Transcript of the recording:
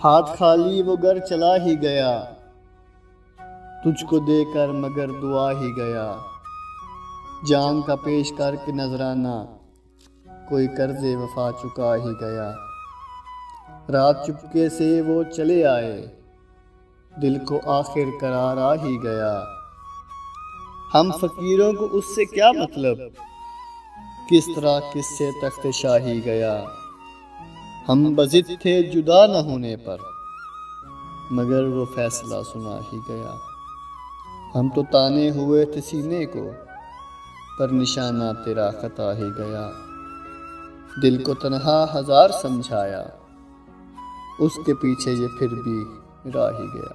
हाथ खाली वो घर चला ही गया, तुझको देकर मगर दुआ ही गया। जान का पेश करके नजराना, कोई कर्ज़े वफा चुका ही गया। रात चुपके से वो चले आए, दिल को आखिर करार आ ही गया। हम फकीरों को उससे क्या मतलब, किस तरह किससे तख्त शाही गया। हम बज़िद थे जुदा न होने पर, मगर वो फैसला सुना ही गया। हम तो ताने हुए थे सीने को, पर निशाना तेरा खता ही गया। दिल को तन्हा हजार समझाया, उसके पीछे ये फिर भी रह ही गया।